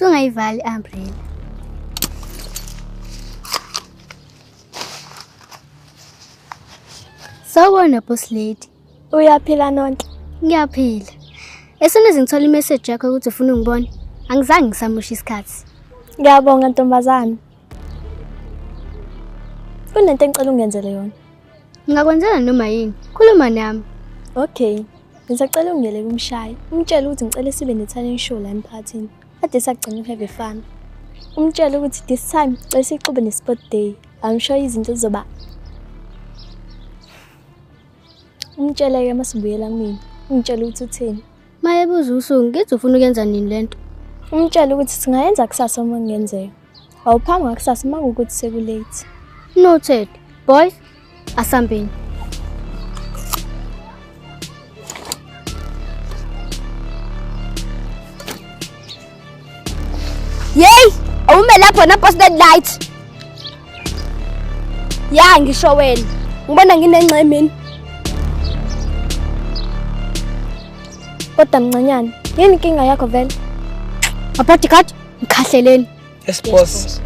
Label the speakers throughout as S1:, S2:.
S1: Sungayivali umbrella. Sawubona boss lady.
S2: Uyaphila Nonhle?
S1: Ngiyaphila. Esona ngithola imessage yakho ukuthi ufuna ungibona. Angizange ngisamusha isikhathi.
S2: Ngiyabonga ntombazana. Kunento engicela ungenzele yona.
S1: Ngingakwenzela noma yini. Khuluma nami.
S2: Okay. Ngisacela ungele kumshayi. Umtshele ukuthi ngicela sibe ne-talent show la emphakathini. Kade sagcina uHave Fun. Umtshele ukuthi this time ngicela sixube ne-sport day. I'm sure izinto zizoba. Umtshele ke masibuyela kumina. Ungitshele ukuthi uthini.
S1: Mayebuza usuku ngithi ufuna ukuyenza nini lento?
S2: Umtshele ukuthi singayenza kusasa uma kungenzeka. Awuphanga ngakusasa uma ukuthi sekulate.
S1: Noted. Boys, asambeni.
S3: Yey, awume lapho na post that light. Ya ngisho wena. Ngibona nginengcemeni.
S2: Kodwa mncanyana, yini inkinga yakho vele?
S1: Bodyguard, ngikhahleleni.
S4: Yes boss.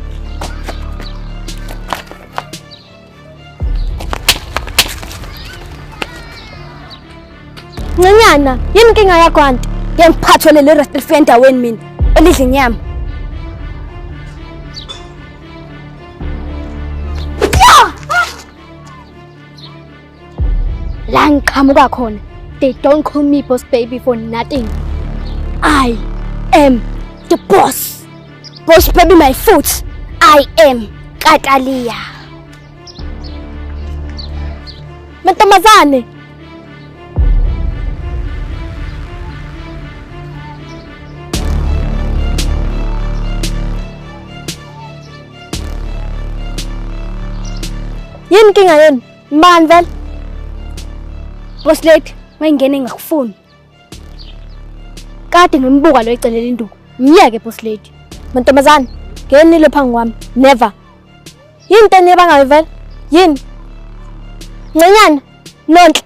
S2: Mncanyana, yini inkinga yakho anti?
S3: Ngemphatho leli restaurant endaweni mina. Elidla inyama.
S1: La ngiqhamuka khona. They don't call me boss baby for nothing. I am the boss.
S3: Boss baby my foot. I am Kakalia.
S2: Mantombazane. Yini inkinga yenu? Mbani vele?
S3: Boss lady, mayingene ngakufuni.
S1: Kade ngimbuka lo ecelele induku. Ngiyeke boss lady.
S2: Mantombazane, ngenile phansi kwami. Never. Yini into eniyabanga vele? Yini? Ncanyana, Nonhle.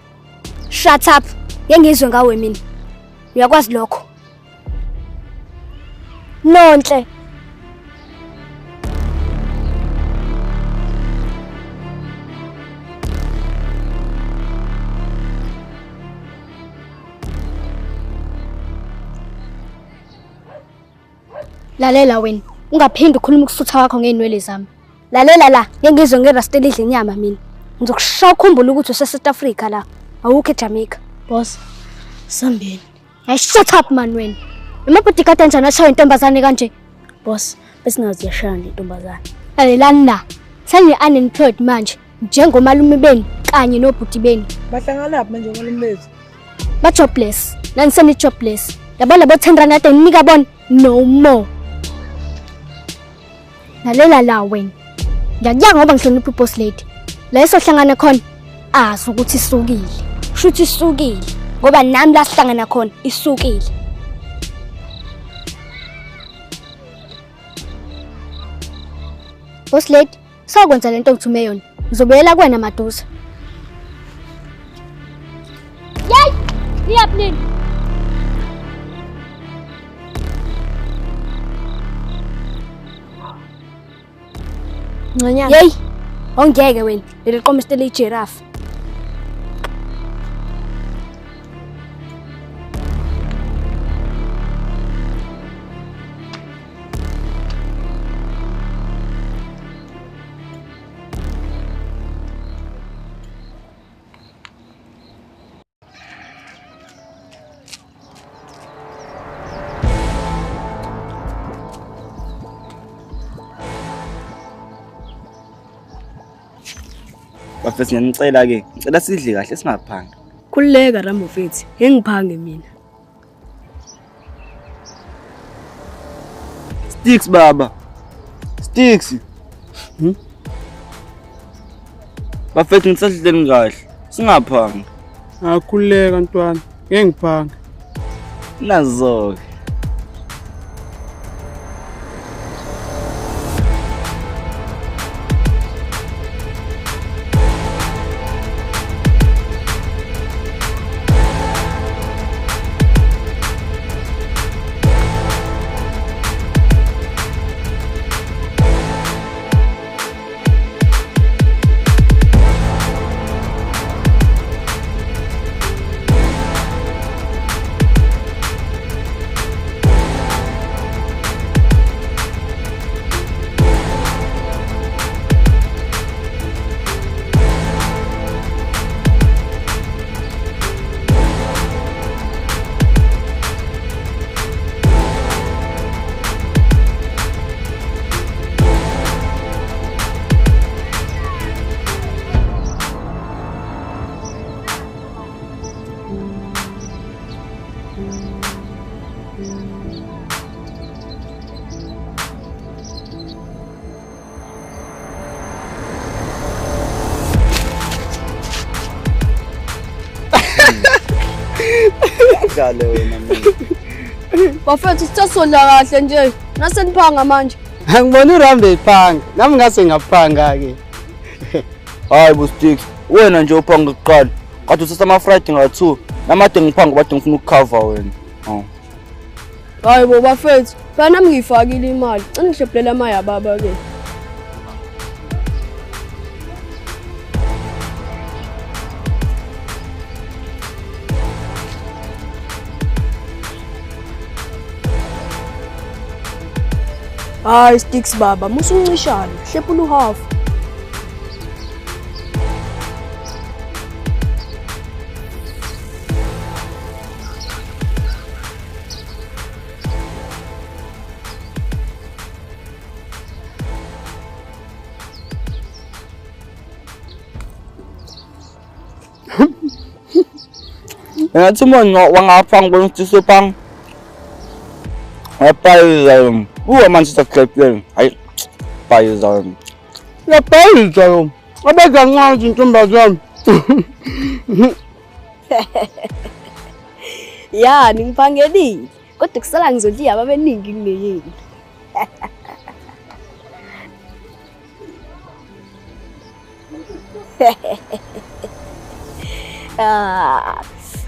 S3: Shut up. Ngengizwe ngawe mina. Uyakwazi lokho.
S2: Nonhle.
S1: Lalela wena. Ungaphindi ukhuluma ukusutha wakho ngeenwele zami.
S3: Lalela la, ngengizwe ngerasteli idla inyama mina. Ngizokushaya ukhumbula ukuthi useSouth Africa la. Awukho eJamaica.
S1: Boss, sambeni.
S3: Hey, shut up man wena. Noma bodyguard kanjani ashaya intombazane kanje?
S1: Boss, besingazi yashaya intombazane.
S3: Lalelani la. Sani unemployed manje njengomalume beni kanye nobhuti beni.
S4: Bahlangana lapha manje ngomalume bethu.
S3: Ba jobless. Naniseni jobless. Yabona bo 10 rand ade nika bona no more. Lalela la wena. Ngiyakuyanga ngoba ngihlonipha boss lady. La esohlangana khona azi ukuthi isukile. Shuthi isukile ngoba nami la sihlangana khona isukile.
S1: Boss lady, sawukwenza lento ngithume yona. Ngizobuyela kuwena madusa.
S3: Yey! Niyapnini.
S2: Ncanyana.
S3: Yey! Ongeke wena. Leli qomo stele giraffe.
S4: Bafethu ngiyanicela ke, ngicela sidle kahle singaphanga.
S5: Khuleka Rambo mfethu, ngengiphange mina.
S4: Sticks baba. Sticks. Bafethu ngisasidleni kahle, singaphanga.
S6: Akhuleka ntwana, ngengiphanga.
S4: Nazo. udlale wena mina.
S5: Bafethu sithasola kahle nje. Naseniphanga manje.
S6: Angibona uRambe ephanga. Nami ngase ngaphanga ke.
S4: Hayi bo Sticks, wena nje uphanga kuqala. Kade usasama Friday nga2. Namade ngiphanga bade ngifuna ukucover wena.
S5: Hayi bo bafethu, phela nami ngiyifakile imali. Cela ngihlephelela amaya baba ke. Hayi Sticks baba, musuncishana, hlephula uhalf.
S4: Ngathi manje wangaphanga bona uSticks phanga. Ngaphayiza uManchester Club hayi phayiza.
S6: Laphayiza yo. Abeka nqanzi intombazana.
S5: Ya, ngiphangelile. Kodwa kusala ngizodliya ababeningi kuneyini.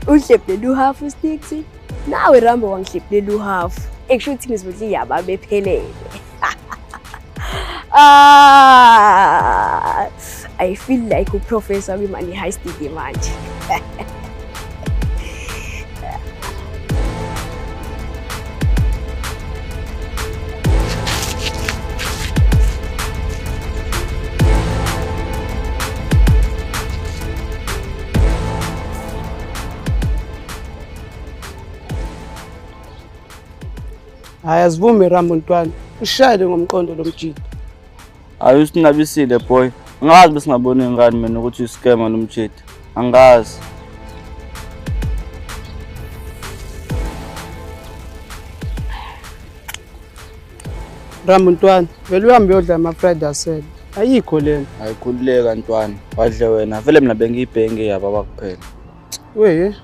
S5: Uhlephelela uhalf Sticks. Nawe Rambo wangihlephelela uhalf. Ekusho ukuthi ngizodliya ababephelele. I feel like uprofessor wimani high school manje.
S6: Ayazivume Rambo ntwana. Ushayile ngomqondo lomjito.
S4: Ayusinabisile boy. Angazi bese ngabona ngani mina ukuthi uScammer nomjito. Angazi.
S6: Rambo ntwana, vele uhambe uyodla ama-fried asele. Ayikho lena.
S4: Ayikhululeka ntwana. Wadle wena. Vele mina bengiyibhenge yababa kuphela.
S6: Weye.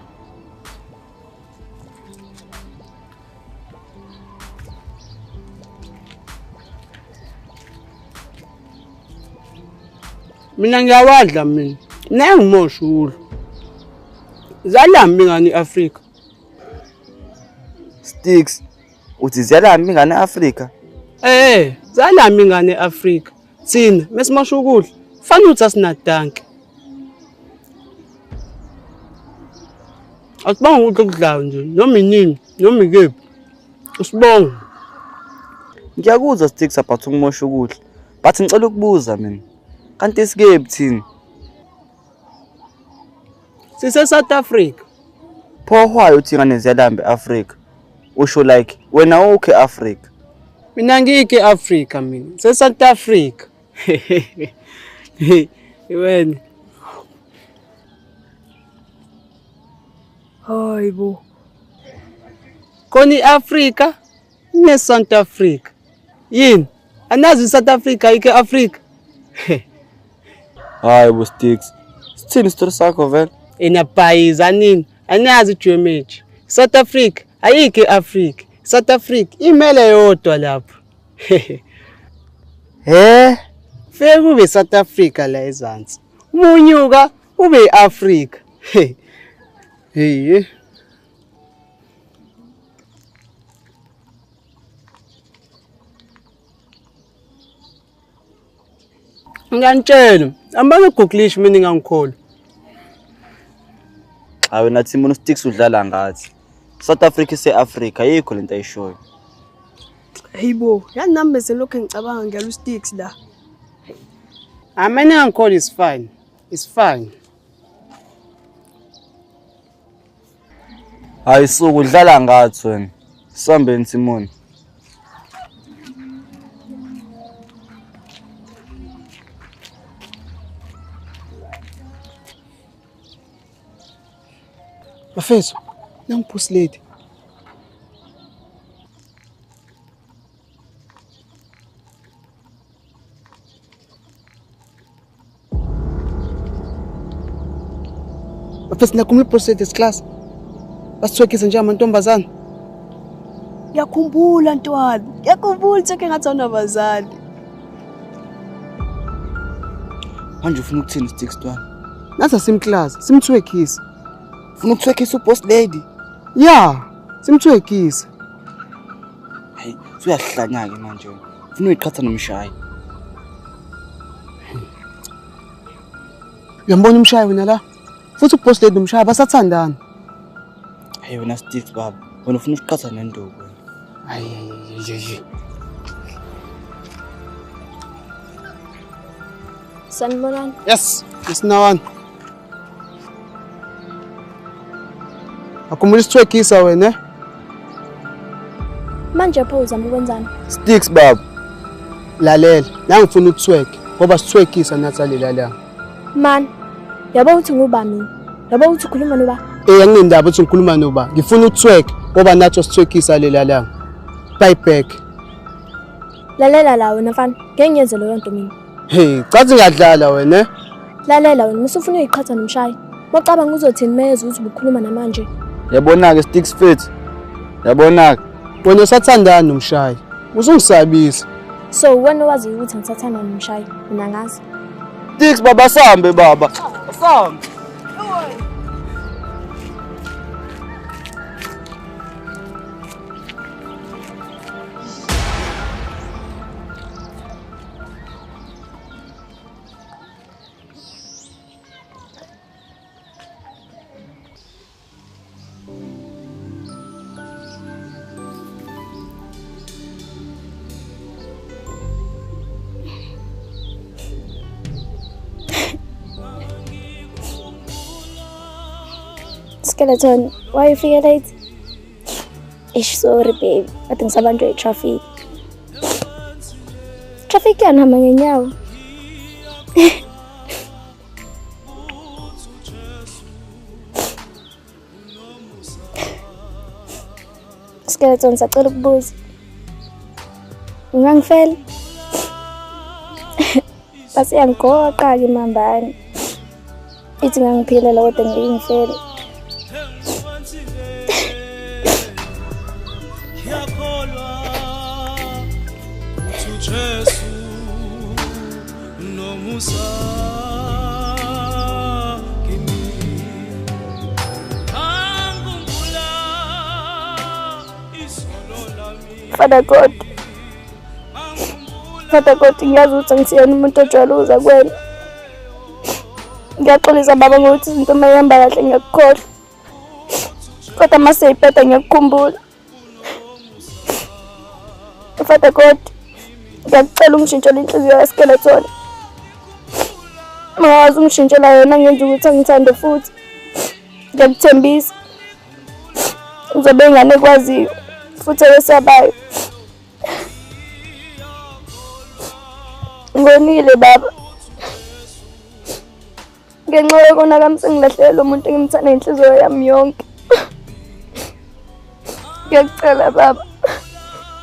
S6: Mina ngiyawadla mina. Nengimosha udlo. Zalami ngani Afrika.
S4: Sticks. Uthi ziyalami ngane Afrika.
S6: Zalami ngani Afrika. Thina mesimosha ukudla, fanele uthi asinadanke. Asibonga ukudla okudlayo nje, noma inini, noma ikephi. Usibonga.
S4: Ngiyakuzwa Sticks aphatha ukumosha ukudla. But ngicela ukubuza mina. Kanti isikephi thina?
S6: Sise South Africa.
S4: Pho why uthi ngane ziyalambe Africa? Usho like wena ukhe Africa.
S6: Mina ngike Africa mina. Se South Africa. Wena.
S5: Hayi bo.
S6: Koni Africa ne South Africa. Yini? Anazi South Africa ike Africa.
S4: Hayi bo Sticks. Sithini isitori sakho vele?
S6: Enaphayiza nini? Anazi Geometry. South Africa ayike Africa. South Africa imele yodwa lapho. Feke kube South Africa la ezansi. Umunyuka ube Africa. Hey. Ngiyantshela, ambane Googlish mina ngangikholwa.
S4: Hayi nathi mina Sticks udlala ngathi. South Africa ise-Africa yikho lento ayishoyo.
S5: Hayibo, yani nami bese lokho ngicabanga ngiyala uSticks la.
S6: Amane ngangikholwa is fine. It's fine.
S4: Hayi suku udlala ngathi wena. Sambeni Simoni.
S6: Bafethu, nangiphus lady. Bafethu nakumle process class. basithwekise njengamantombazane.
S5: Ngiyakhumbula ntwana. Ngiyakhumbula ukuthi ngathi awunabazali.
S4: Manje ufuna ukuthini Sticks ntwana?
S6: Nathi simclass, simthwekise.
S4: Ufuna ukuthwekisa uboss lady?
S6: Ya, simthwekise.
S4: Hayi, uyahlanya ke manje wena. Ufuna uyiqhatha nomshayi.
S6: Uyambona umshayi wena la? Futhi uboss lady umshayi basathandana.
S4: Hayi wena Sticks baba, wena ufuna ukuqhatha nendoku wena.
S6: Hayi.
S2: Sanibonani.
S6: Yes, isinawana. Akhumbula isithwekisa wena.
S2: Manje pho uzama ukwenzani?
S4: Sticks baba.
S6: Lalela, la ngifuna ukuthweka ngoba sithwekisa nathi alelala.
S2: Man, yabo uthi nguba mina. Yabo uthi ukhuluma noba.
S6: Anginendaba ukuthi ngikhuluma noba. Ngifuna ukuthweka ngoba nathi sithwekisa alelala. Bye back.
S2: Lalela la wena mfana. Ngeke ngenze leyo nto mina.
S6: Hey, cathi ngadlala wena.
S2: Lalela wena, musufuna uyiqhatha nomshayi. Mocabanga uzothini meze uthi ubukhuluma namanje.
S4: Yabona ke Sticks fit. Yabona ke.
S6: Wena usathandana nomshayi. Uzungisabisa.
S2: So wena wazi ukuthi ngisathanda nomshayi, mina ngazi.
S4: Sticks baba sambe baba. Sambe.
S2: Skeleton, why you feel late? Ish, sorry babe. I think sabantu traffic. Traffic yanihamba ngenyawo. Skeleton, sacela ukubuza. Ungangifela? Basi yangigoqa ke mambani. Ithi ngangiphilela kodwa ngingifela. Father God, ngiyazi ukuthi ngisiyena umuntu ojwayele uza kwena. Ngiyaxolisa baba ngokuthi izinto mayihamba kahle ngiyakukhohlwa. Kodwa mase iphetha ngiyakukhumbula. Father God, ngiyakucela ungishintshele inhliziyo yaSkeleton. Mawazi ungishintshela yona ngenza ukuthi angithande futhi. Ngiyakuthembisa. Uzobe ingane ekwaziyo futhi eyesabayo. Ngonile baba. Ngenxa yokona kami sengilahlele umuntu engimthanda inhliziyo yami yonke. Ngiyakucela baba.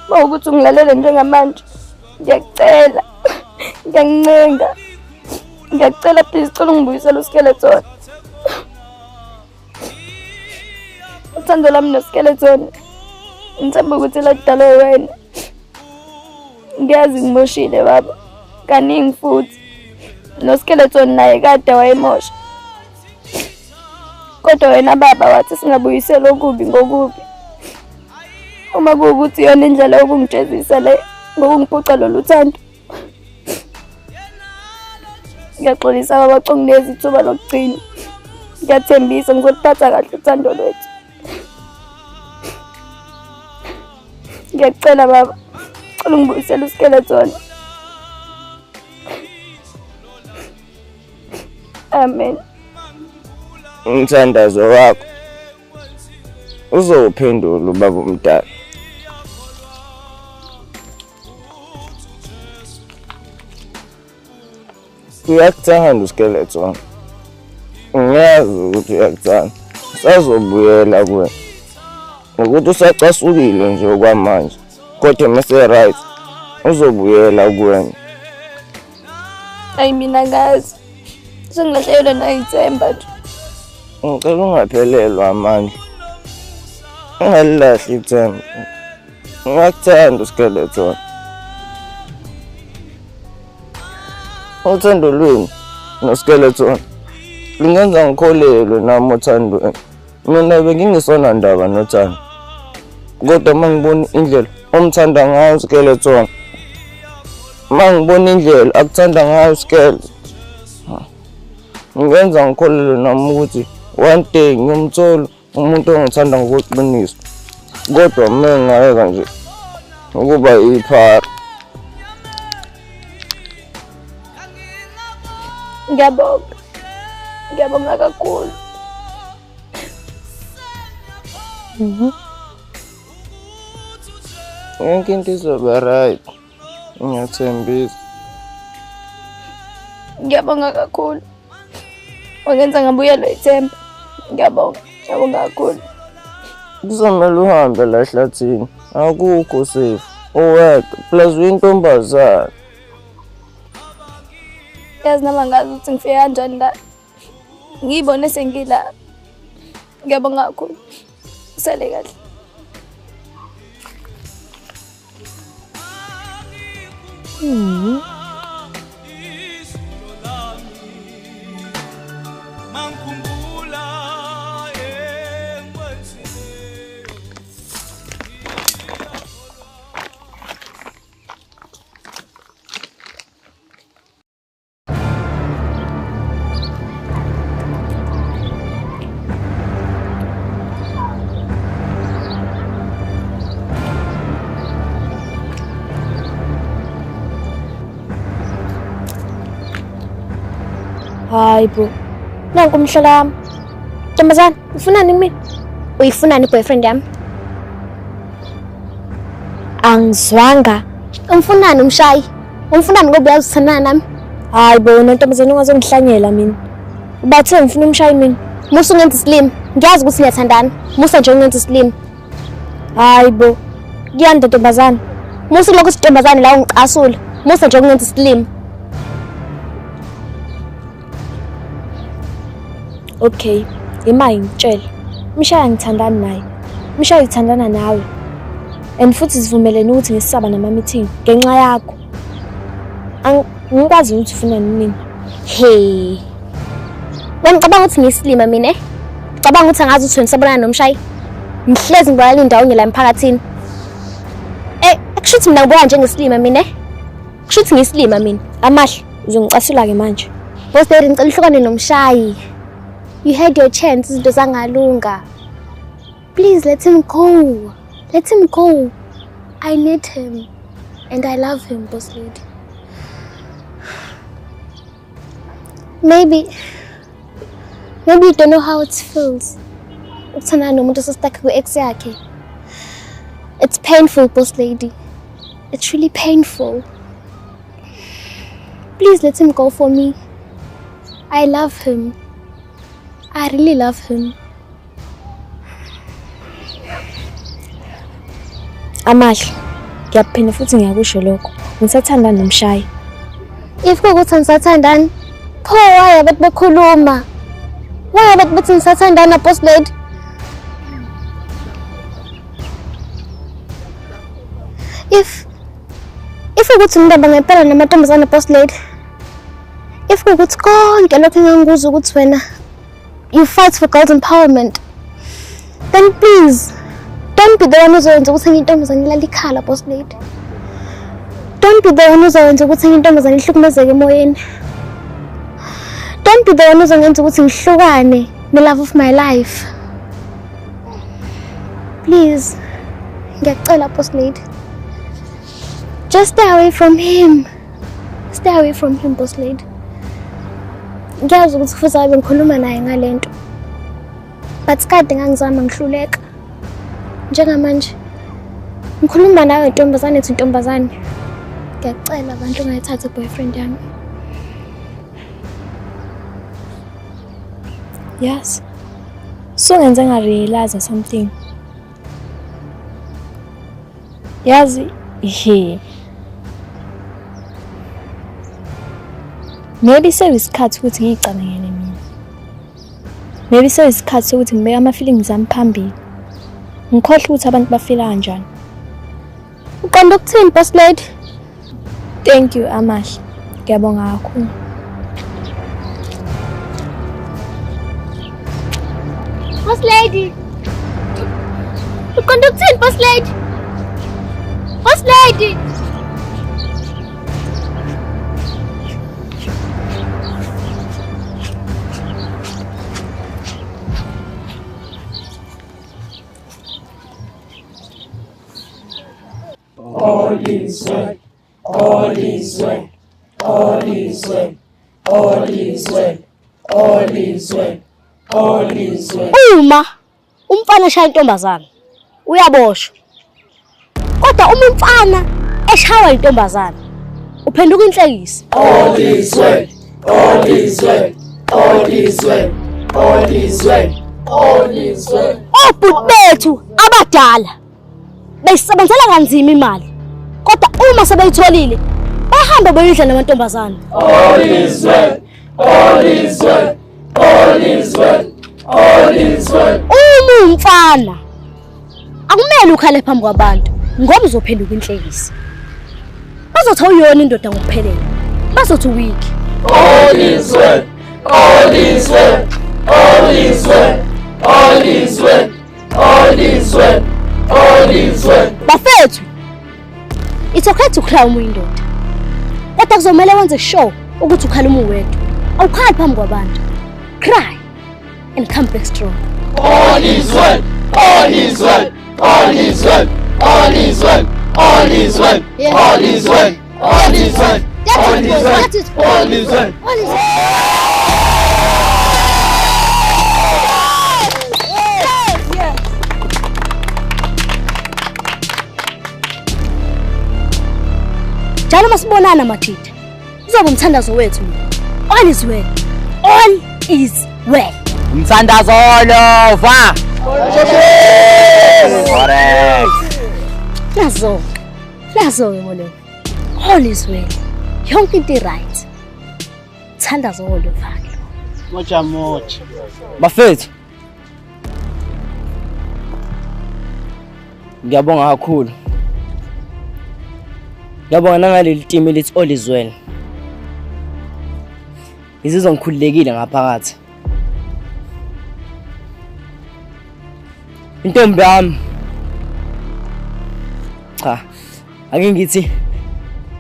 S2: Mawukuthi ungilalele njengamanje. Ngiyakucela. Ngiyancenga. Ngiyakucela please cela ungibuyisele uSkeleton. Uthando lami noSkeleton. Ngithemba ukuthi lakudala wena. Ngiyazi ngimoshile baba. Kaningi futhi. NoSkeleton naye kade wayemosha. Kodwa wena baba wathi singabuyisela okubi ngokubi. Uma kuwukuthi yona indlela yokungijezisa le ngokungiphuca lolu thando. Ngiyaxolisa baba conginezi ithuba lokugcina. Ngiyathembisa ngizoliphatha kahle uthando lwethu. Ngiyacela baba. Cela ungibuyisele uSkeleton. Amen.
S7: Umthandazo wakho uzowuphendula ubaba umdala. Uyakuthanda uSkeleton. Ngiyazi ukuthi uyakuthanda. Sazobuyela kuwe. Ukuthi usacasukile nje okwamanje. Kodwa mase right uzobuyela kuwena.
S2: Ay mina ngazi. Sengilahlelwe nayithemba nje.
S7: Ngicela ungaphelelwa amandla. Ungalilahli ithemba. Ngiyakuthanda uskeleton. Uthando lwenu noskeleton lingenza ngikholelwe nami othandweni. Mina bengingesona ndaba nothando. Kodwa mangibona indlela omthanda ngayo uskeleton. Mangibona indlela akuthanda ngayo uskeleton. Ngenza ngikholelwe nami ukuthi one day ngiyomthola umuntu ongithanda ngokuqinisa. Kodwa mina ngayeka nje ukuba iphara.
S2: Ngiyabonga kakhulu.
S7: Yonke into izoba right. Ngiyathembisa.
S2: Ngiyabonga kakhulu. Wangenza ngabuyelwa ithemba. Ngiyabonga kakhulu.
S7: Kuzomela uhambe la ehlathini. Akukho safe. Owedwa plus uyintombazana.
S2: Yazi nama ngazi ukuthi ngifike kanjani la. Ngiyibone sengila. Ngiyabonga kakhulu. Usale kahle.
S3: Hayi bo. Nanku umhlola wami. Ntombazana, ufunani kimi? Uyifunani boyfriend yami? Angizwanga. Umfunani umshayi? Umfunani ngoba uyazithandana nami?
S2: Hayi bo, nontombazana ungazongihlanyela mina. Bathe ngifuna umshayi mina.
S3: Musa ungenza isilimi. Ngiyazi ukuthi niyathandana. Musa nje ungenza isilimi.
S2: Hayi bo. Kuyanda ntombazana.
S3: Musa lokho sintombazane la ungicasula. Musa nje ungenza isilimi.
S2: Okay, imali ngitshela. Mshaya ngithandana naye. Mshaya ngithandana nawe. And futhi sivumelene ukuthi ngisaba nama meeting ngenxa yakho. Ngikwazi ukuthi ufuna nini.
S3: Hey. Ngicabanga ukuthi ngiyisilima mina. Ngicabanga ukuthi angazi ukuthi wena sabonana nomshayi. Ngihlezi ngibala indawo ngela emphakathini. Kushuthi mina ngibona njengesilima mina. Kushuthi ngiyisilima mina.
S2: Amahle uzongicasula ke manje.
S3: Boss Daddy ngicela uhlukane nomshayi. You had your chance, izinto zangalunga. Please let him go. Let him go. I need him. And I love him, boss lady. Maybe you don't know how it feels. It's painful, boss lady. It's really painful. Please let him go for me. I love him. I really love him.
S2: Amahle, ngiyaphinda futhi ngiyakusho lokho. Ngisathandana nomshayi.
S3: If kukuthi nisathandana, pho why abantu bekhuluma? Why abantu bethi nisathandana, boss lady? If ukuthi ngidaba ngempela namantombazane, boss lady. If kukuthi konke lokho engangikuza ukuthi wena you fight for girls empowerment, then please don't be the one uzoyenza ukuthi enye intombazane ilale ikhala, boss lady. Don't be the one uzoyenza ukuthi enye intombazane ihlukumezeke emoyeni. Don't be the one uzongenza ukuthi ngihlukane ne-love of my life. Please, ngiyacela, boss lady. Just stay away from him. Stay away from him, boss lady. Ngiyazi ukuthi kufuze abe ngikhuluma naye ngalento. But kade ngangizama ngihluleka. Njengamanje ngikhuluma nawe ntombazane ethi ntombazane. Ngiyacela abantu ungayithatha boyfriend yami.
S2: Yes. So ngenze ngarealize something. Yazi, maybe seyisikhathi ukuthi ngiyicabangele mina. Maybe seyisikhathi sokuthi ngibeke ama feelings ami phambili. ngikhohle ukuthi abantu bafila kanjani.
S3: Uqonda ukuthini boss lady?
S2: Thank you Amahle. Ngiyabonga kakhulu.
S3: Boss lady. Uqonda ukuthini boss lady? Boss lady.
S8: All is well, all is well, all is well, all is well, all is well, all is well.
S1: Uma umfana eshaya intombazana uyaboshwa. Kodwa uma umfana eshaya intombazana uphenduka inhlekisi.
S8: All is well, all is well, all is well, all is well, all is well.
S1: Obhuti bethu abadala besebenzela kanzima imali. Kodwa uma sebeyitholile bahamba boyidla namantombazana.
S8: All is well, all is well, all is well, all is well.
S1: Uma umfana akumele ukhale phambi kwabantu ngoba uzophenduka inhlekisi. Bazothi uyona indoda ngokuphelele. Bazothi weak.
S8: All is well, all is well, all is well, all is well, all is well, all is well.
S1: Bafethu, it's okay to cry uma indoda. Kodwa kuzomela wenze sure ukuthi ukhaluma uwedwa. Awukhali phambi kwabantu. Cry and come back strong.
S8: All is well, all is well, all is well, all is well, all is well, all is well, all is well, all is well, all is well.
S1: All is well. Jalo masibonana majida. Uzoba umthandazo wethu. All is well. All is well.
S4: Umthandazo lova. Correct.
S1: Lazo yebo. All is well. Yonke into right. Thandazo lova.
S6: Moja moja.
S4: Bafethu. Ngiyabonga kakhulu. Ngiyabonga nangaleli team elithi all is well. Izizwa ngikhululekile ngaphakathi. Intombi yami. Cha. Ake ngithi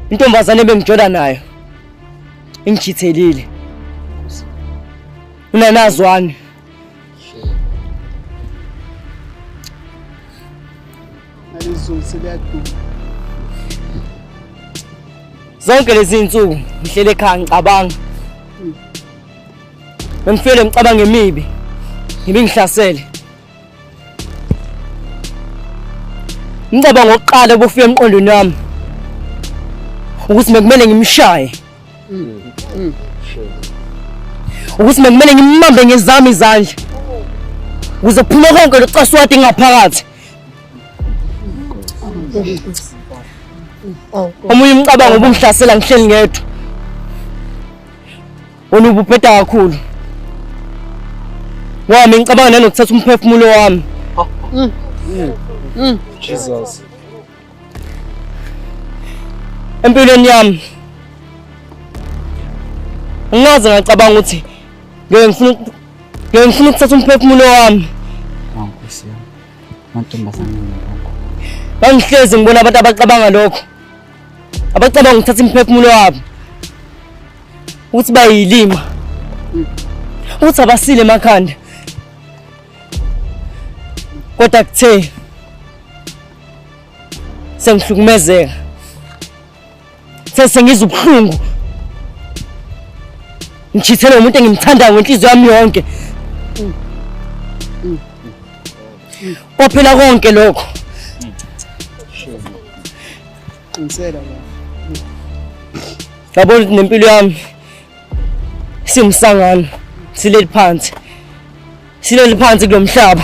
S4: intombazane bengijola nayo. Ingijithelile. Unanazwani. Zonke lezi insuku ngihlele ekhaya ngicabanga. Ngifele ngicabanga emibi. Ngibe ngihlasele. Ngicabanga ngokuqala obufika emqondweni wami. Ukuthi bekumele ngimshaye. Ukuthi bekumele ngimambe ngezami izandla. Ukuze kuphuma konke lokucaswadi ngaphakathi. Omunye umcabango obungihlasela ngihleli ngedwa. Wona ububheda kakhulu. Wami ngicabanga nanokuthatha umphefumulo wami.
S7: Jesus.
S4: Empilweni yami. Ngaze ngacabanga ukuthi ngeke ngifuna ukuthatha umphefumulo wami.
S9: Nkosi yami. Mantombazane ngakho.
S4: Bangihlezi ngibona abantu abacabanga lokho. Abacabanga ukuthatha imphefumulo wabo. Ukuthi bayilima. Ukuthi abasile emakhanda. Kodwa kuthe sengihlukumezeka. Sengizwa ubuhlungu. Ngithithele umuntu engimthandayo ngenhliziyo yami yonke. Kwaphela konke lokho.
S6: Qinisela
S4: Yabona nempilo yami simsangano sileli phansi. Sileli phansi kulomhlaba.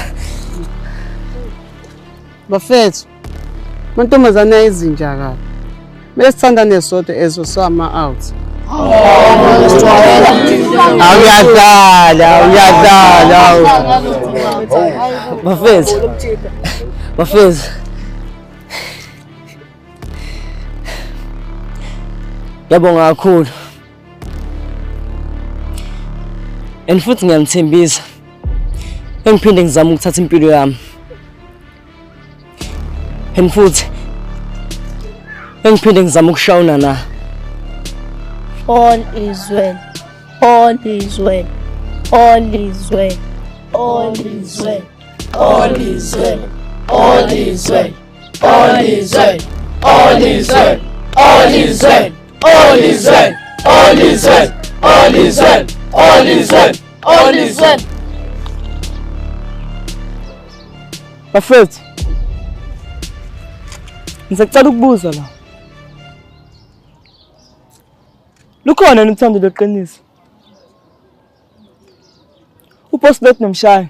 S6: Bafethu. Mantombazane ayizinja kabi. Mele sithandane sodwa ezo sama out.
S4: Awuyadala. Bafethu.
S10: Bafethu. Ngiyabonga kakhulu. And futhi ngiyanithembisa. Engiphinde ngizama ukuthatha impilo yami. And futhi engiphinde ngizama ukushawuna na.
S1: All is well. All is well. All is well. All is well.
S8: All is well. All is well. All is well. All is well. All is well. All is well. All is well. All is well. All is well. All is well.
S4: Bafethu. Ngisacela ukubuza la. Lukhona yini uthando leqiniso? UBosslet nomshayi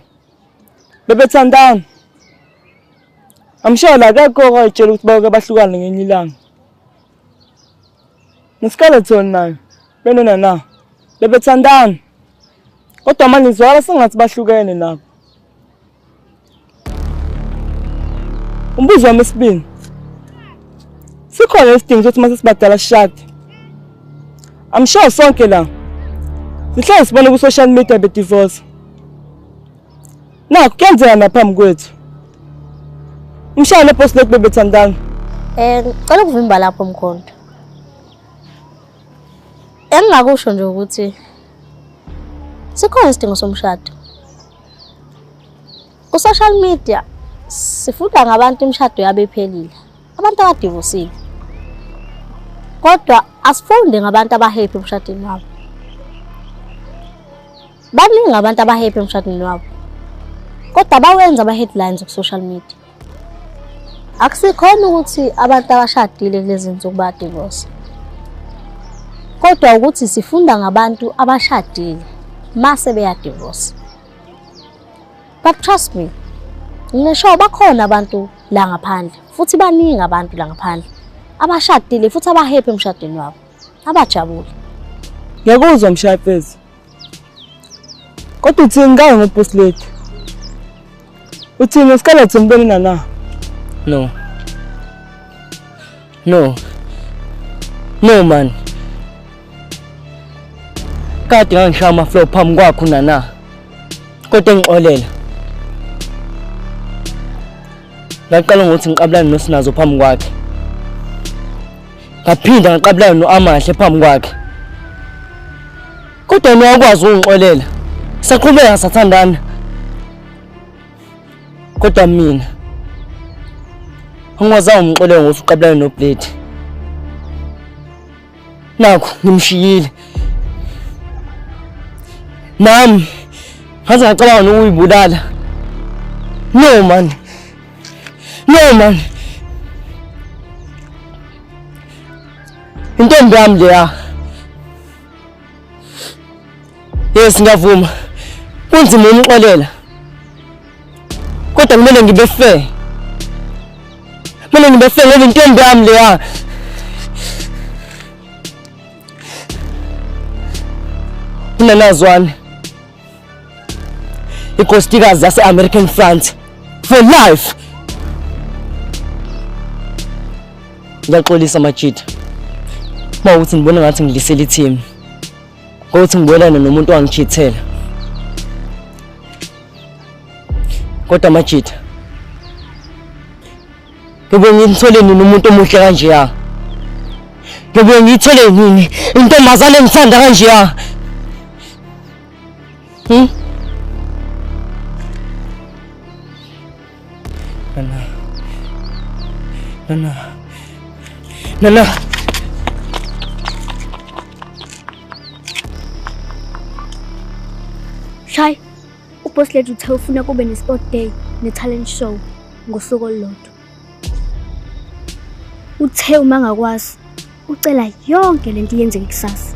S4: bebethandana. Amshaye la akekho oyitshela ukuthi bake bahlukane ngenye ilanga. NoScarleton naye benona na bebethandana. Kodwa manje ngizwala sengathi bahlukene nabo. Umbuzo wami esibini. Sikhona isidingo sokuthi mase sibadala sishade. I'm sure sonke la. Sihlale sibone ku social media be divorce. Nakho kuyenzeka naphambi kwethu. Umshayeli noBosslet bebethandana.
S1: Ngicela ukuvimba lapho Mkhonto. Engingakusho nje ukuthi sikhona isidingo somshado. Ku social media sifunda ngabantu imishado yabo ephelile. Abantu abadivosile. Kodwa asifunde ngabantu abahappy emshadweni wabo. Baningi abantu abahappy emshadweni wabo. Kodwa bawenza ama-headlines ku social media. Akusikhona ukuthi abantu abashadile kulezi zinsuku ba divorce. Kodwa ukuthi sifunda ngabantu abashadile mase beya divorce. But trust me, ngisho bakhona abantu la ngaphandle, futhi baningi abantu la ngaphandle abashadile futhi abahappy emshadweni wabo, abajabule.
S4: Ngiyakuzwa mshayeli. Kodwa uthini ngayo ngoBosslet? Uthini uScarleton mbonina na?
S10: No. No. No man. Kade ngangishaya amaflow phambi kwakho nana. Kodwa ngixolela. Ngaqala ngokuthi ngiqabulane noSinazo phambi kwakhe. Ngaphinda ngaqabulane noAmahle phambi kwakhe. Kodwa ngiyakwazi ukungixolela. Saqhubeka sathandana. Kodwa mina angikwazi umxolelo ngokuthi uqabulane noBlade. Nakho ngimshiyile. Nami ngaze ngacabanga ukuyibulala. No man. No man. Intombi yami leya. Yes ngiyavuma. Kunzima umxolela. Kodwa kumele ngibe fair. Kumele ngibe fair ngoba intombi yami leya. Unanazwane. Inkosikazi yase-American France for life. Ngiyaxolisa Majida. Mawuthi ngibona ngathi ngilisela ithimi. Ngokuthi ngibonana nomuntu owangishithela. Kodwa Majida, ngibe ngithole nini umuntu omuhle kanje ya? Ngibe ngithole nini intombazane engithanda kanje ya? Nana.
S3: Shay, uBosslet uthe ufuna kube ne-sport day ne-talent show ngosuku olulodwa. Uthe uma ngakwazi ucela yonke lento yenzeke kusasa.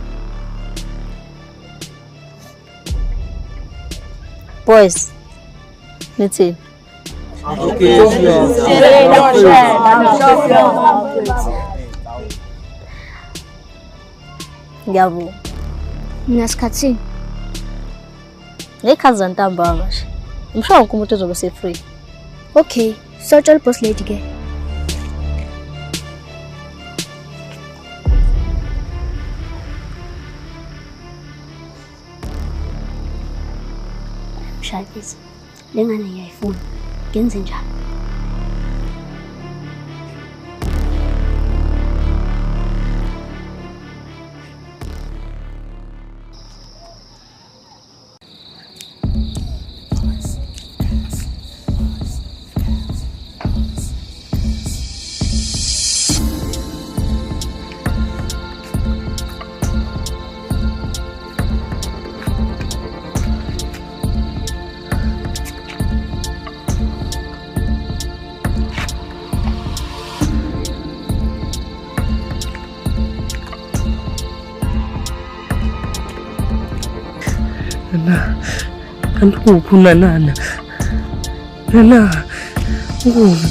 S1: Boys, nithi ngiyabonga.
S3: Ngasikhathini
S1: ngekhazi zantambama nje. Umsho wonke umuntu uzobe se-free.
S3: okay. Sotshela boss lady ke.
S1: Mshayisi, lengane ngiyayifuna. Ngenze njani?
S10: Kanti kuphi unanana? Nana, ukuphi?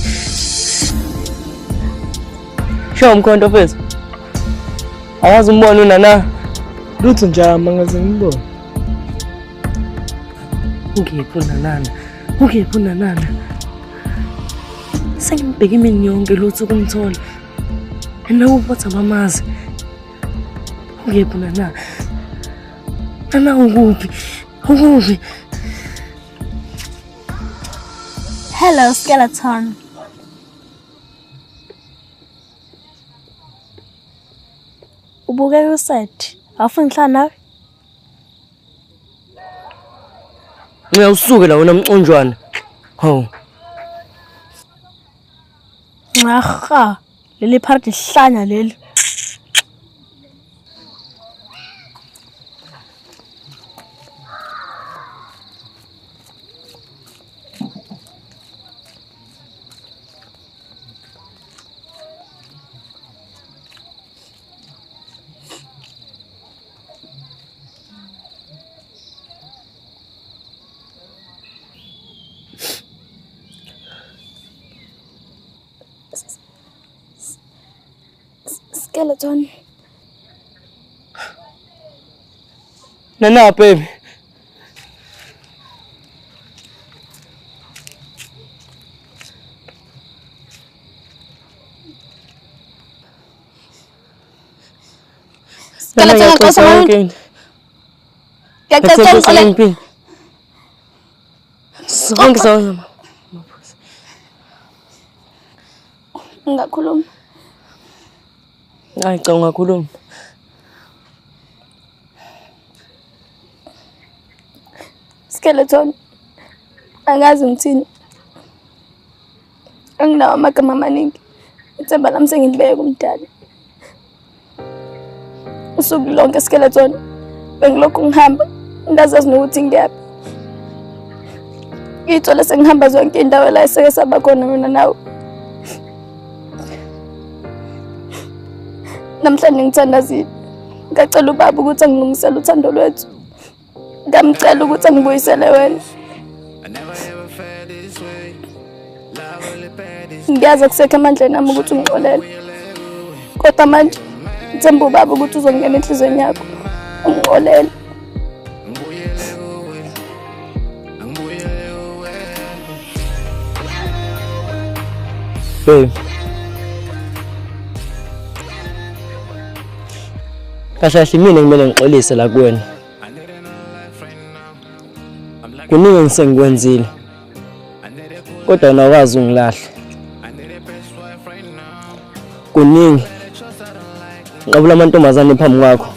S10: Show umkhonto mfethu. Awazi umbona unana.
S6: Lutho njama ngaze ngibone.
S10: Ungephi unanana? Ungephi unanana? Sengibheka imini yonke lutho kumthola. Yena uphatha mamazi. Ungephi unanana? Nana ukuphi? Ukuphi?
S2: Hello, Skeleton. Ubukeka uset. Awufuni ngihlala nawe?
S10: Ngiyawusuke la wena mconjwana. Hawu.
S2: Aha, leli party lihlanya leli. Skeleton.
S10: Nana, baby.
S2: Skeleton ngixoxa ngawe. Ngiyacela
S10: ngiphi. Sonke sawona.
S2: Ungakhuluma.
S10: Hayi cha ungakhuluma.
S2: Skeleton. Angazi ngithini. Anginawo amagama amaningi. Ithemba lami sengilibeke kumdala. Usuku lonke Skeleton. Bengilokhu ngihamba. Ngazazi nokuthi ngiyaphi. Ngithola sengihamba zonke indawo la eseke saba khona mina nawe. Namhlanje ngithandazile. Ngicela ubaba ukuthi angilungisele uthando lwethu. Ngamcela ukuthi angibuyisele wena. Ngiyazi akusekho amandleni ami ukuthi ungixolele. Kodwa manje ngithemba ubaba ukuthi uzongena enhlizweni yakho. Ungixolele.
S10: Babe. Kahle mina ngimele ngixolise la kuwena. Kuningi ngisengikwenzile. Kodwa nawukazi ungilahle. Kuningi. Ngabula amantombazane phambi kwakho.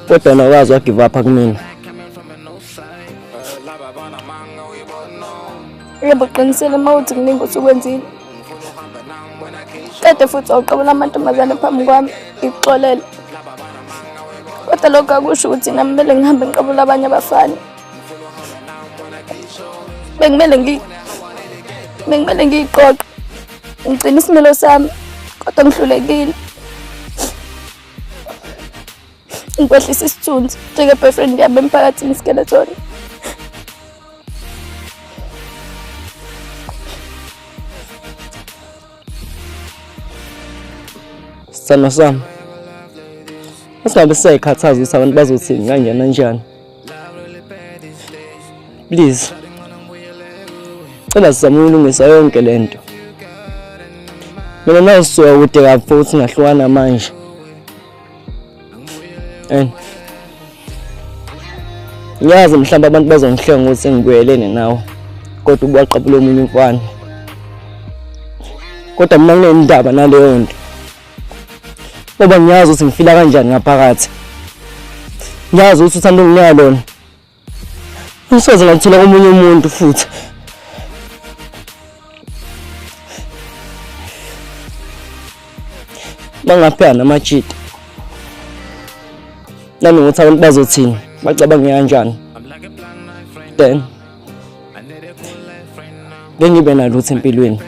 S10: Kodwa nawukazi wa give up kumina.
S2: Yebo qinisele mawuthi kuningi usukwenzile. Kade futhi awuqabula amantombazane phambi kwami ngixolele. Kodwa lokho akusho ukuthi nami kumele ngihambe ngiqabula abanye abafana. Bengimele ngiyiqoqe. Ngigcina isimilo sami kodwa ngihlulekile. Ngikwehlisa isithunzi njenge-boyfriend yami emphakathini Skeleton.
S10: Sana sami. Usingabe sayikhathaza ukuthi abantu bazothini kanjani kanjani. Please. Cela sizame ukulungisa yonke lento. Mina nawusuka kude kabi futhi ngahlukana manje. Ngiyazi mhlawumbe abantu bazongihlenga ukuthi ngibuyelene nawe. Kodwa ubaqaphula omunye umfana. Kodwa mina nginendaba naleyo nto. Ngoba ngiyazi ukuthi ngifila kanjani ngaphakathi. Ngiyazi ukuthi uthando nginalona. Ngisoze ngithola omunye umuntu futhi. Bangaphela namajita. Nami ngothi abantu bazothini, bacabanga kanjani. Then bengibe nalutho empilweni.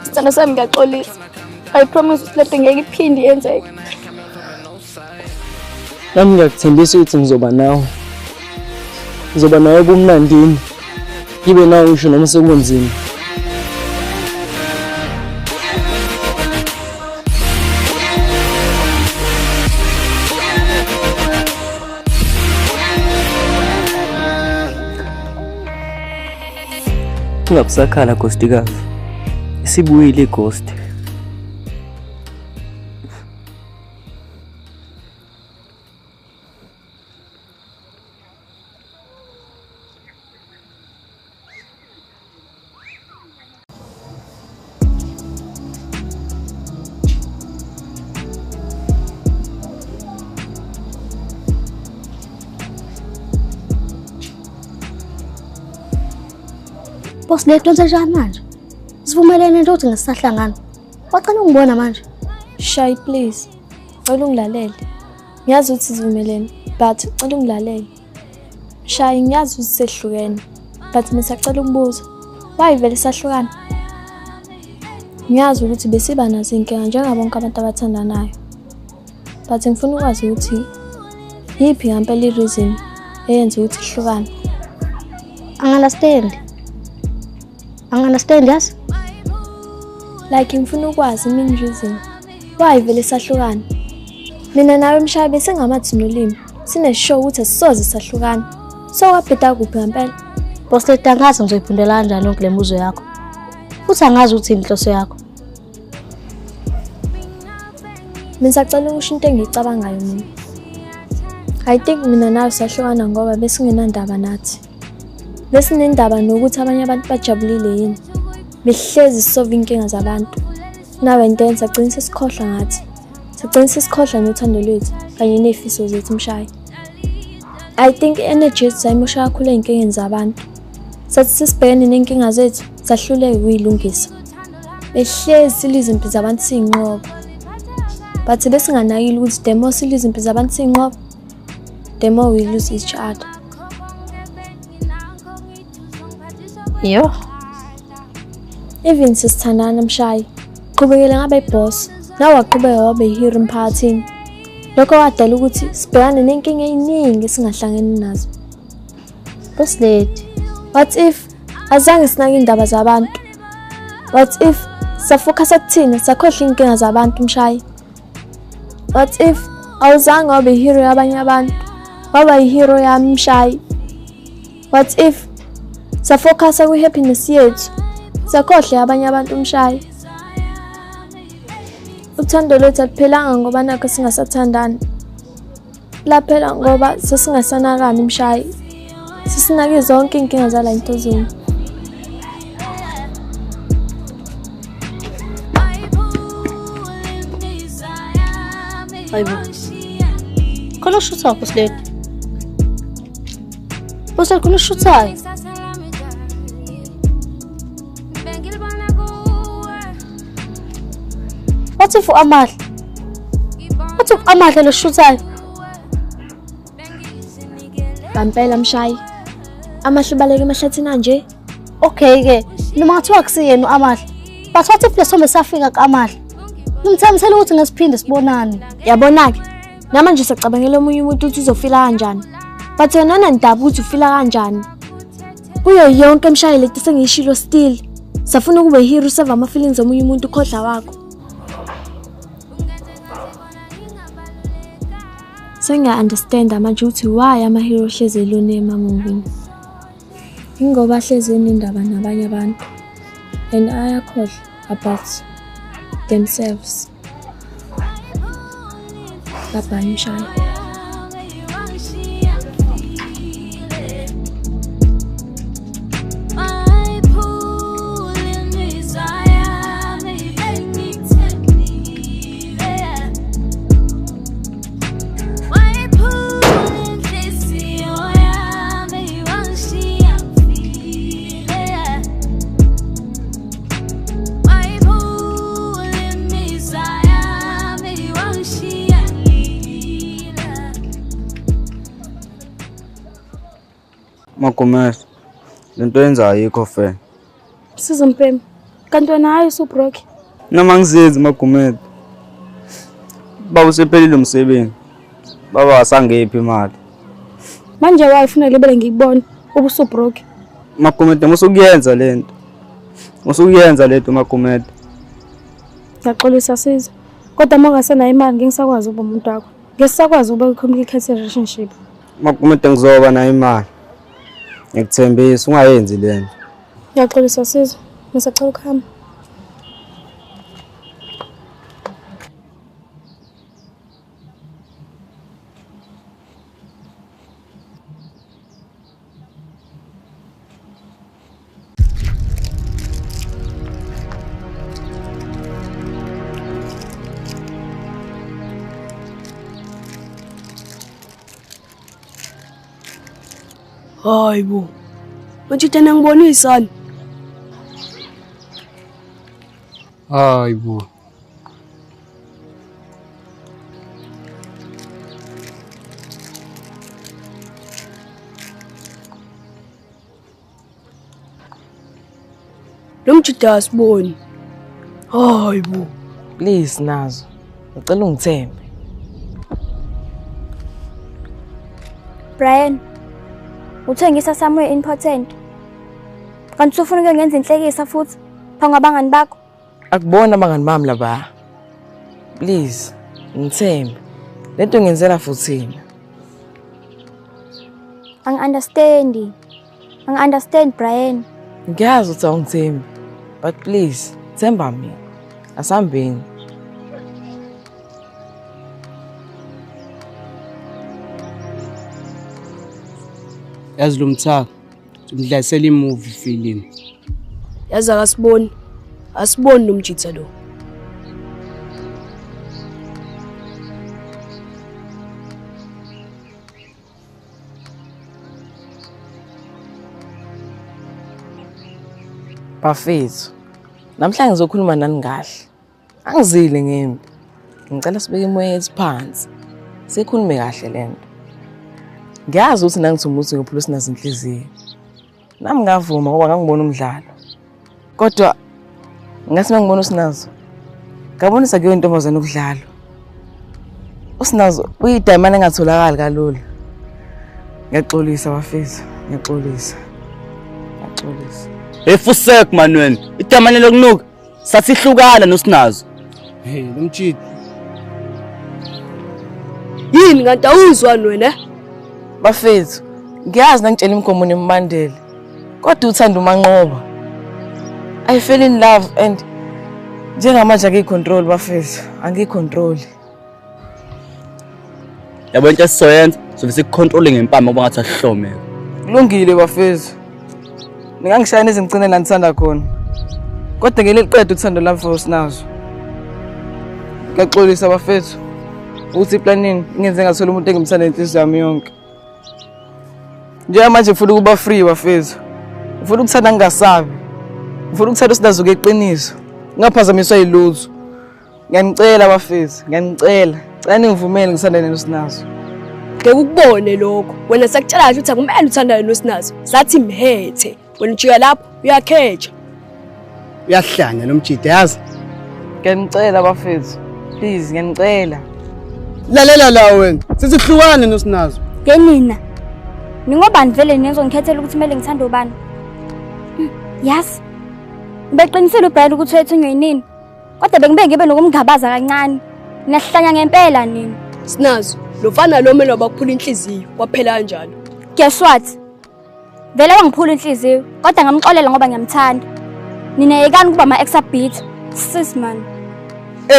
S2: Sithando sami ngiyaxolisa. I promise ukuthi lento ngeke iphinde yenzeke.
S10: Nami ngiyakuthembisa ukuthi ngizoba nawe. Ngizoba nawe kumnandini. Ngibe nawe ngisho noma sekunzima. Ungakusakhala Ghostikazi. Isibuyile iGhost.
S1: Boss lethu njani manje? Sivumelene nje ukuthi ngisisahlangana. Wacela ungibona manje.
S2: Shy please. Ngicela ungilalele. Ngiyazi ukuthi sivumelene, but ngicela ungilalele. Shy ngiyazi ukuthi sehlukene, but ngisacela ukubuza. Why vele sahlukana? Ngiyazi ukuthi besiba nazo inkinga njengabonke abantu abathandanayo. But ngifuna ukwazi ukuthi yiphi ngempela i-reason eyenza ukuthi sihlukane.
S1: Understand yes?
S2: Like ngifuna ukwazi main reason why vele sahlukana. Mina nawe Mshaya besengamathi nolimi sineshow ukuthi asisoze sahlukana. So wabheda kuphi ngempela?
S1: Boss lethu angazi ngizoyiphindela kanjani yonke lembuzo yakho. Futhi angazi ukuthi inhloso yakho.
S2: Mina sacela ukusho into engiyicabangayo mina. I think mina nawe sahlukana ngoba besingenandaba nathi. Besinendaba nokuthi abanye abantu bajabulile yini. Behlezi solve inkinga zabantu. Nawe ndenza sagcina sesikhohlwa ngathi. Sagcina sesikhohlwa nothando lwethu kanye nefiso zethu Mshaya. I think energy yethu sayimosha kakhulu einkingeni zabantu. Sathi sisibhekene nenkinga zethu sahluleke ukuyilungisa. Behlezi silize impilo zabantu siyinqobo. But besinganakile ukuthi the more silize impilo zabantu siyinqobo, the more we lose each other.
S1: Yo.
S2: Even sisithandana Mshaya. Qhubekele ngabe boss. Nawe waqhubeka wabe hero emphakathini. Lokho wadala ukuthi sibhekane nenkinga eziningi singahlangene nazo.
S1: Boss lethu,
S2: what if azange sinake indaba zabantu? What if safocus kuthina sakhohlwa inkinga zabantu Mshaya? What if awuzange wabe hero yabanye abantu? Waba ihero yami Mshaya. What if safocus ku happiness yethu sakhohlwa abanye abantu Mshaya? Uthando lwethu aliphelanga ngoba nakho singasathandani. Laphela ngoba sesingasanakani Mshaya. Sisinake zonke inkinga zala intozini.
S1: Hayibo. Khona ushutha boss lethu. Boss khona ushutha. What if Amal? What if Amal lo shuthayo?
S2: Bampela Mshaya. Amahlubaleke emahlathini nje.
S1: Okay ke, noma ngathiwa kusiyena uAmal. But what if lesombe safika kaAmal? Ngimthembisela ukuthi ngesiphinde sibonane.
S2: Yabona ke. Namanje sicabangela omunye umuntu ukuthi uzofila kanjani. But yena nandaba ukuthi ufila kanjani. Kuyo yonke Mshaya leti sengishilo still. Safuna kube hero save ama feelings omunye umuntu ukhodla wakho. Sengiya-understand manje ukuthi why ama-hero hlezi elone ema-movie. Ingoba hlezi enendaba nabanye abantu and ayakhohlwa about themselves. Bye-bye, Mshaya.
S4: Magomez, lento yenza ayikho fair.
S3: Sizompema. Kanti wena hayi usubroke.
S4: Noma ngizenzi Magomez. Baba usephelile umsebenzi. Baba asangephi imali.
S3: Manje wayifuna libele ngikubona ubusubroke.
S4: Magomez musukuyenza lento. Musukuyenza lento Magomez.
S3: Ngiyaxolisa siza. Kodwa mongasena imali ngingisakwazi ukuba umuntu wakho. Ngesakwazi ukuba communicate relationship.
S4: Magomez ngizoba na imali. Ngikuthembisa ungayenzi lento.
S3: Ngiyaxolisa siza. Ngisacela ukuhamba.
S5: Hayibo. Manje thina ngibonisani?
S11: Hayibo.
S5: Lomjida asiboni. Hayibo.
S12: Please Nazo. Ngicela ungithembe.
S13: Brian. Uthengisa somewhere important. Kanti ufuna ukungenza inhlekisa futhi phanga abangani bakho?
S12: Akubona abangani bami laba. Please, ngithembe. Lento ngenzela futhi.
S13: Angi-understand Brian.
S12: Ngiyazi ukuthi awungithembi. But please, themba mina. Asambeni.
S6: Yazi lo mthaka ngidlasela imovie film.
S5: Yazi asiboni nomjitha lo.
S12: Bafethu. Namhlanje ngizokhuluma nani kahle. Angizile ngempi. Ngicela sibeke imoya esiphansi. Sikhulume kahle lento. Ngiyazi ukuthi nangithumuthi ngophula sinazo inhliziyo. Nami ngavuma ngoba ngangibona umdlalo. Kodwa ngase ngibona usinazo. Ngabonisa kuyo intombazana ukudlala. Usinazo uyidayimana engatholakali kalula. Ngiyaxolisa bafethu, ngiyaxolisa. Ngiyaxolisa.
S4: Efusek manweni, idamane lokunuka sathi hlukana nosinazo.
S6: Hey, lomjidi.
S5: Yini kanti awuzwani wena?
S12: Bafethu, ngiyazi nangitshela imgomo nemandela. Kodwa uthanda umanqoba. I fell in love and njengamanje angiyicontrol bafethu, angiyicontrol.
S4: Yabo into esizoyenza, sobe sikucontrol ngempama ngoba ngathi asihlomeka.
S12: Kulungile bafethu. Ningangishayina ezingcine la ngisanda khona. Kodwa ngeke liqede uthando lami for usinazo. Ngiyaxolisa bafethu. Uthi planning ngenze ngathola umuntu engimthanda inhliziyo yami yonke. Njengamanje ngifuna ukuba free bafethu. Ngifuna ukuthanda ngingasabi. Ngifuna ukuthanda usinazo ngeqiniso. Ngaphazamiswa yilutho. Ngiyanicela bafethu, ngiyanicela. Cela ningivumele ngisandane nosinazo.
S5: Ngeke ukubone lokho. Wena sakutshela nje ukuthi akumele uthandane nosinazo. Sathi mhethe. Wena ujika lapho uyakheja.
S6: Uyahlanya nomjidi yazi.
S12: Ngiyanicela bafethu. Please ngiyanicela.
S6: Lalela la wena. Sisihlukane nosinazo.
S13: Ngenina. Ningobani vele nizozikhethela ukuthi kumele ngithande ubani? Yes. Ngibeqinisile uBrian ukuthi wethunywe yinini. Kodwa bengibe ngibe nokumgabaza kancane. Niyahlanya ngempela nini.
S5: Sinazo, lo mfana lo mele wabakuphula inhliziyo kwaphela kanjalo.
S13: Guess what? Vele wangiphula inhliziyo kodwa ngamxolela ngoba ngiyamthanda. Ninayekani kuba ama-exabit sis man.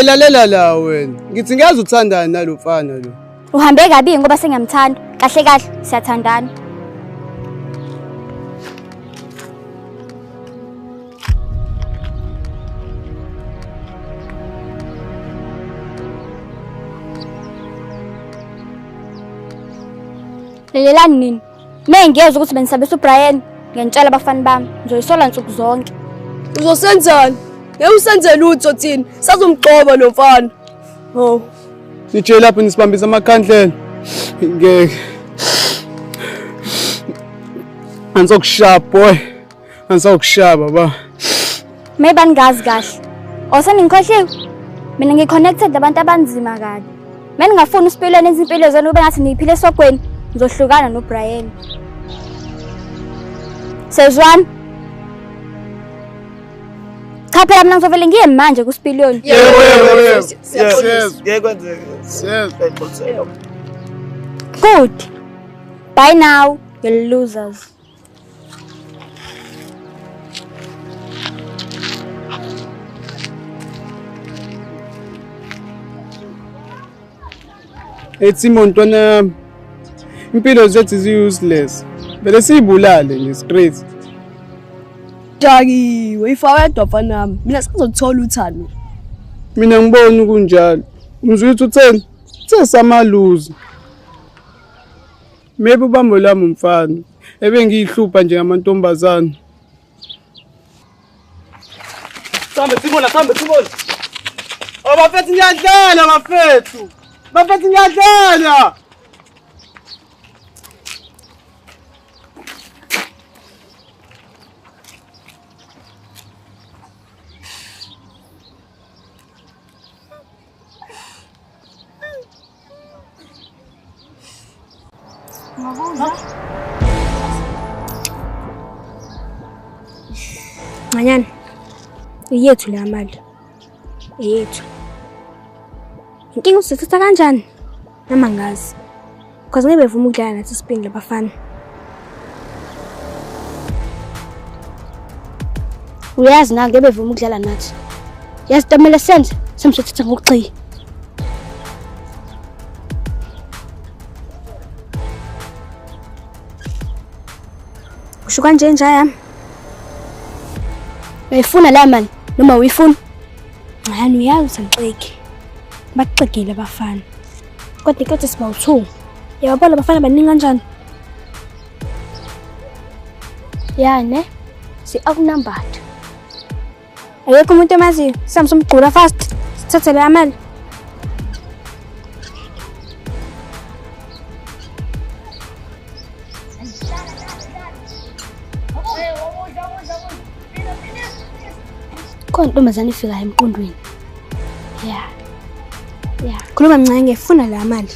S6: Lalela la wena. Ngithi ngiyazi uthandana nalo mfana lo.
S13: Uhambe kabi ngoba sengiyamthanda. Kahle kahle siyathandana. Lelelani nini? Mengiyeza ukuthi benisabisa uBrian, ngiyantshela abafana bami, ngizoyisola nsuku zonke.
S5: Uzosenzani? Ngeke usenze lutho thina, sazomgcoba lo mfana. Oh.
S6: Nitshela lapho nisibambisa amakhandlela. Ngeke. Angizokushaya boy. Angizokushaya baba.
S13: Maybe angazi kahle. Oseningikhohliwe. Mina ngiconnected abantu abanzima kabi. Mina ngafuna usipilweni izimpilo zenu ube ngathi niyiphile esogweni. Ngizohlukana noBrian. Sezwan. Cha phela mina ngizovele ngiye manje kuSipiliyoni. Good. Bye now, you losers.
S6: Simon ntwana impilo zethu zi-useless. Vele siyibulale nje straight.
S5: Jaki, wayifawedwa mfanami. Mina sizothola uthando.
S6: Mina ngibona kunjalo. Umzwithu utheni? Sesamaluzi. Maybe ubambo lami umfana. Ebengiyihlupha nje ngamantombazana.
S4: Sambe Simona. Oh bafethu ngiyadlala bafethu. Bafethu ngiyadlala.
S2: Manyana. Iyethu le mali. Iyethu. Inkinga usithatha kanjani? Nama ngazi. Because ngeke bevuma ukudlala nathi Spain labafana.
S3: Uyazi na ngeke bevuma ukudlala nathi. Yasitamela senze semsuthatha ngokuxi.
S2: Usho kanje nje yami.
S3: Uyifuna la mali noma uyifuna?
S2: Ngani uyazi ngixeke. Baxekile abafana. Kodwa ikothi siba u2. Yabona abafana baningi kanjani?
S3: Yani si outnumbered.
S2: Ayekho umuntu emaziyo. Samsumgcula fast. Sithathe le amali.
S3: Kontomazana ifika emqondweni. Yeah.
S2: Khuluma mncane ngefuna la mali.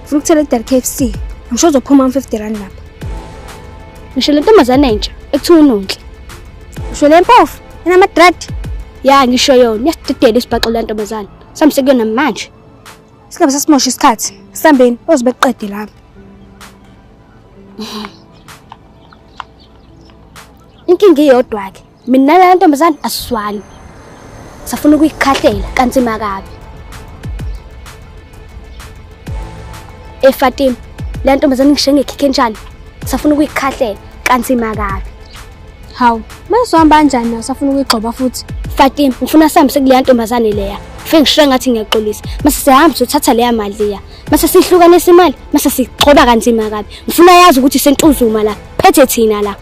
S2: Ufuna ukuthela iDar KFC. Ngisho uzophuma u50 rand lapha.
S3: Ngisho le ntombazana entsha ekuthiwa unonhle.
S2: Usho le mpofu enamadrad.
S3: Ya ngisho yona yasidedela isibhaxo le ntombazana. Samsekuyona manje.
S2: Singabe sasimosha isikhathi. Sihambeni ozibeqede lapha.
S3: Inkinga iyodwa ke. Mina la ntombazana asiswani. Safuna ukuyikhahlela kanzima kabi. Fatima, le ntombazana ngisho ngekhike njani. Safuna ukuyikhahlela kanzima kabi.
S2: Hawu, mayizohamba kanjani na safuna ukuyigxoba futhi?
S3: Fatima, ngifuna sihambise kule ntombazane leya. Fike ngisho ngathi ngiyaxolisa. Mase sihamba sothatha leya mali leya. Mase sihlukanisa imali, mase sigxoba kanzima kabi. Ngifuna yazi ukuthi sentuzuma la. Phethe thina la.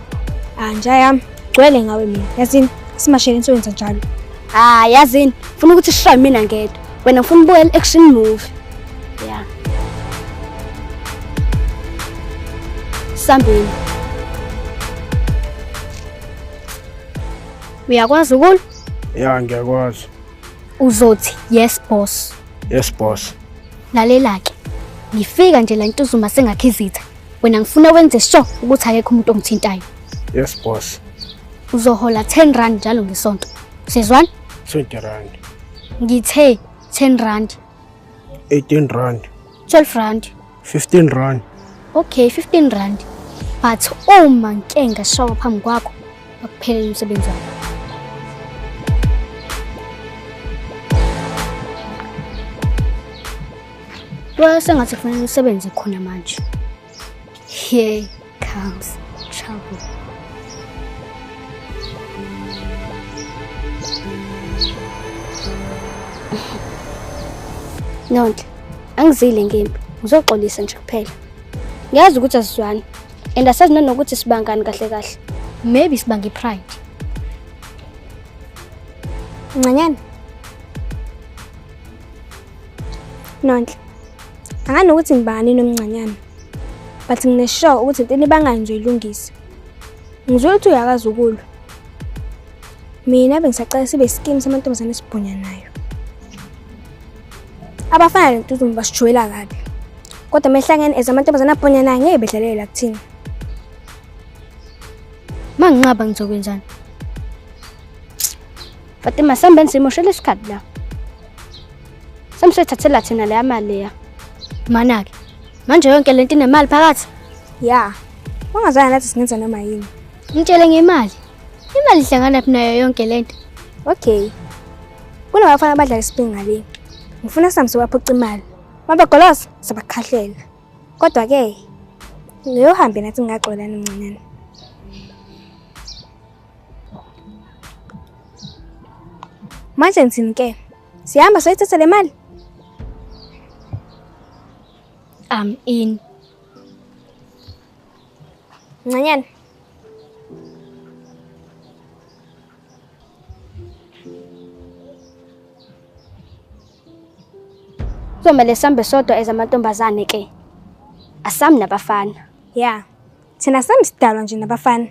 S2: Nje yami, gcwele ngawe mina. Yazini, simashele insebenza njalo.
S3: Yazini, ngifuna ukuthi sishaye mina ngedwa. Wena ufuna ubuye action movie. Yeah. Sambeni. Uyakwazi ukula?
S11: Ya ngiyakwazi.
S3: Uzothi yes boss.
S11: Yes boss.
S3: Lalela ke. Ngifika nje la ntuzuma sengakhizitha. Wena ngifuna wenze sure ukuthi akekho umuntu ongithintayo.
S11: Yes boss.
S3: Uzohola 10 rand njalo ngesonto. Sizwana?
S11: 20 rand.
S3: Ngithe 10 rand.
S11: 18 rand.
S3: 12 rand.
S11: 15 rand.
S3: Okay, 15 rand. But uma ngike ngashawa phambi kwakho akuphelele umsebenzi wakho. Sengathi kufanele usebenze khona manje. Here comes trouble. Nonhle, angizile ngempi. Ngizoxolisa nje kuphela. Ngiyazi ukuthi asizwani. And asazi nanokuthi sibangani kahle kahle. Maybe sibange pride.
S2: Ncanyana. Nonhle. Anganokuthi ngibani nomncanyana. But ngineshow ukuthi into enibangani ngizoyilungisa. Ngizwe ukuthi uyakazi ukulwa. Mina bengisacela sibe scheme samantombazane esibhunya nayo. Abafana lentuzuma basijwayela kabi. Kodwa mehlangene ezamantombazane abhunya nayo ngeke bedlalela kuthina.
S3: Mangingaba ngizokwenzani? Fatima sambe ngisimoshela isikhathi la. Samsethathela thina le mali leya. Manake. Manje yonke lento inemali phakathi?
S2: Ya. Ungazana nathi singenza noma yini.
S3: Ngitshele ngemali. Imali ihlangana phi nayo yonke lento?
S2: Okay. Kunabafana abadlala isipingi ngale. Ngifuna samse waphuca imali. Mabagolosa sabakhahlela. Kodwa ke leyo hambe nathi ngaxolana nomncane. Manje ngithini ke? Sihamba soyithatha le mali?
S3: I'm in.
S2: Ncanyana.
S3: Somele sambe sodwa ezamantombazane ke. Asami nabafana.
S2: Ya. Thina sami sidalwa nje nabafana.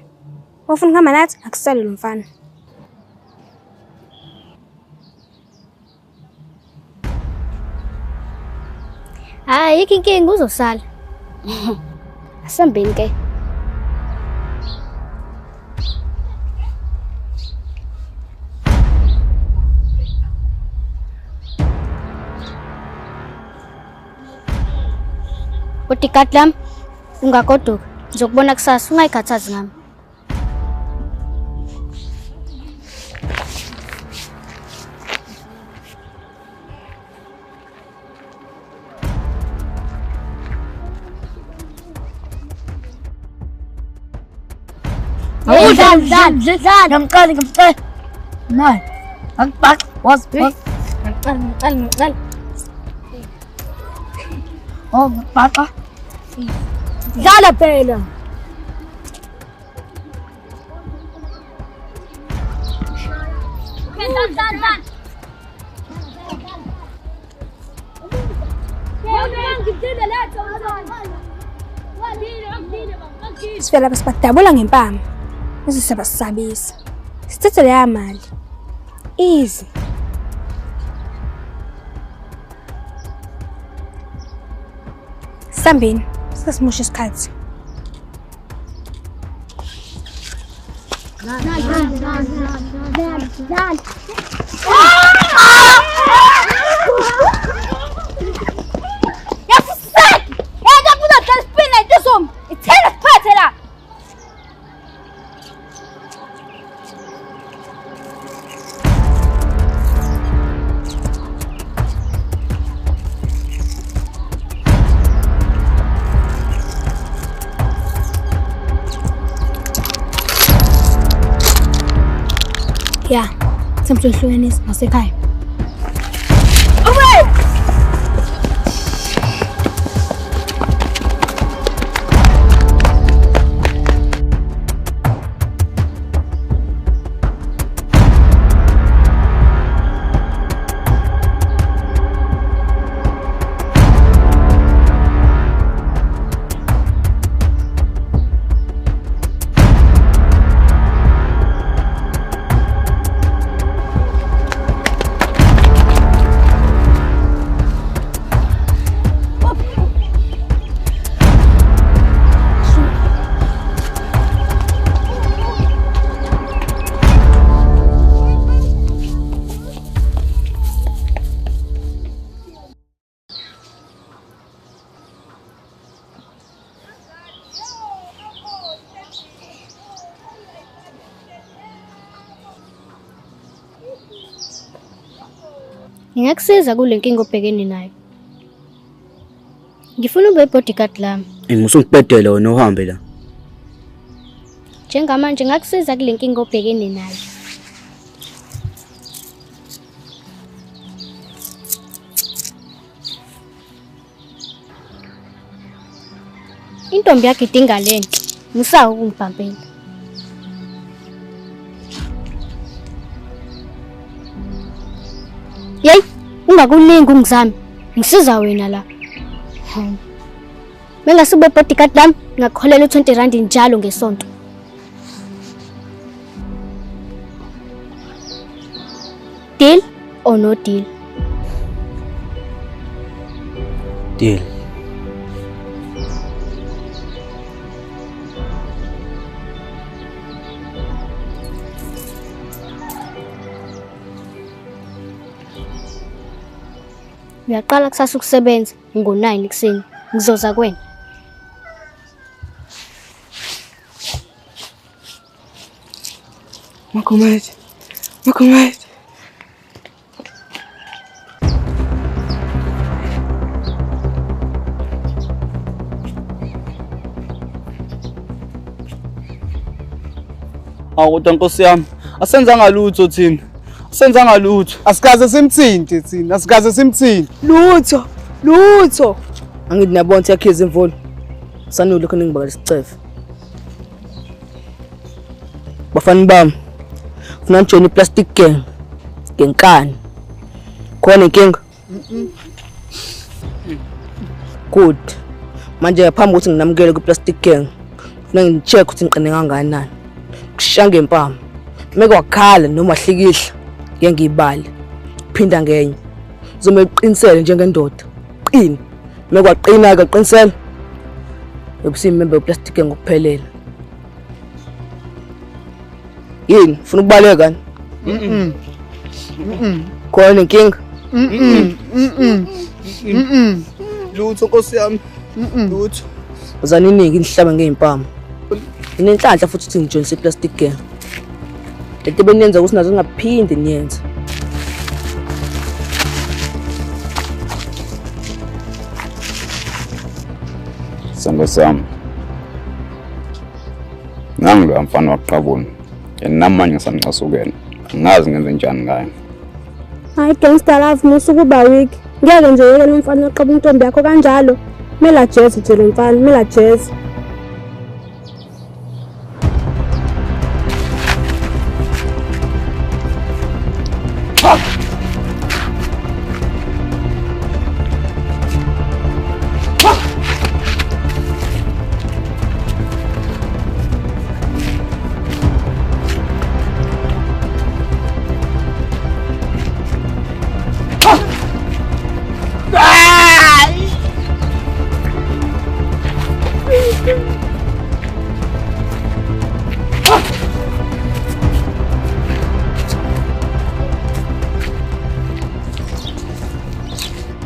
S2: Ufuna ukuhamba nathi akusale lo mfana.
S3: Hayi inkinga uzosala. Asambeni ke. Utikati lami ungagoduka. Ngizokubona kusasa ungayikhathazi ngami.
S5: زاد قمقال ناي اقطع واصبر قمقال او قطع زال بيلا
S2: Sifela basibatabula ngempama. Uzisabasabisa. Sithathe le mali. Easy. Sambini, sasimusha isikhathi. Ya, samsohlukanisa ngasekhaya.
S3: Ngingakusiza kule nkinga obhekene nayo. Ngifuna ube bodyguard lami.
S4: Ngusungibhedela wena uhambe la.
S3: Njengamanje ngakusiza kule nkinga obhekene nayo. Intombi yakhe idinga lento. Ngisawa ukungibhampela. Yey, ungakulingi ungizami. Ngisiza wena la. Mengasube bodyguard lami, ngakholela u20 njalo ngesonto. Deal or no deal?
S4: Deal.
S3: Ngiyaqala kusasa ukusebenza ngo9 ekseni. Ngizoza kwena.
S6: Makhomete.
S4: Kodwa Nkosi yami, asenzanga lutho thina. Asenzanga lutho.
S6: Asikaze simthinte thina, asikaze simthinte.
S12: Lutho. Angithi nabona yakhiza imvula. Sanule khona ngibaka lesicefe. Bafana bami. Funa njoin plastic gang. Ngenkani. Khona inkinga? Good. Manje phambi ukuthi nginamukele ku plastic gang. Funa ngicheck ukuthi ngiqine kangakanani. Kushanga empama. Meke wakhala noma hlikihla ngengibali. Phinda ngenye. Zoma iqinisele njengendoda. Qini. Meke waqina ke qinisele. Yokusimembe plastic ngokuphelela. Yini ufuna ukubaleka ni? Khona inkinga?
S4: Lutho Nkosi yami. Lutho.
S12: Uzaniniki inhlaba ngeimpama. Inenhlanhla futhi uthi ngijoinse plastic gang. Lento beniyenza ukuthi nazo ngaphinde niyenze.
S14: Samba sami. Nangilo mfana waqabona. Namanje ngisamncasukela. Ngazi ngenze njani ngayo.
S15: Hayi gangster love nosukuba weak. Ngeke nje yeke lo mfana oqaba intombi yakho kanjalo. Mela jazz nje lo mfana, mela jazz.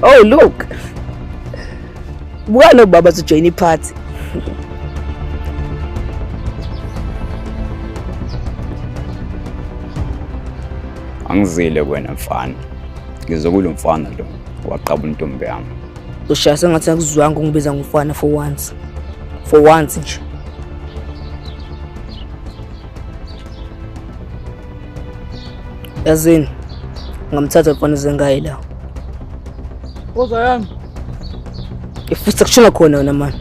S12: Oh look. Buka no baba to join party.
S14: Angizile kwena mfana. Ngizokulo mfana lo waqaba intombi yami.
S12: Ushaya sengathi akuzwanga ungibiza ngumfana for once. For once nje. Yazini ngamthatha mfana zengayi la.
S4: Koza yami.
S12: Ifuthi kushona khona wena man.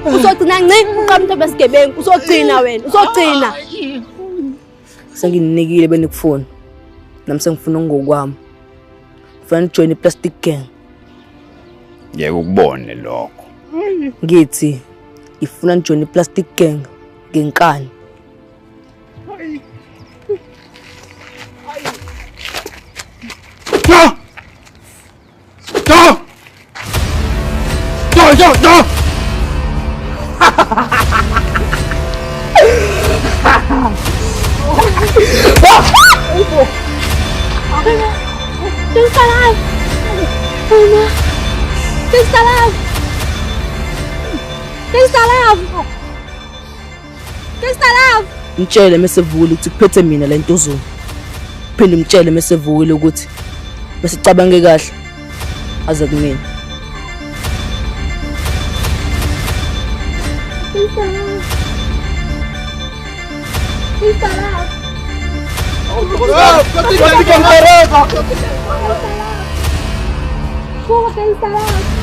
S5: Uzogcina nci uqamthe besigebengu uzogcina wena uzogcina.
S12: Senginikile benikufuna. Nami sengifuna ngokwami. Ufuna join i-plastic gang.
S14: Ngeke ukubone lokho.
S12: Ngithi ifuna join i-plastic gang ngenkani.
S15: Gangsta alive! Gangsta alive! Gangsta alive! Gangsta alive!
S10: Mtshele mesevukile ukuthi kuphethe mina le nto uzulu. Phinde mtshele mesevukile ukuthi besicabange kahle aze kumina.
S15: Gangsta alive! Gangsta alive! Gangsta alive!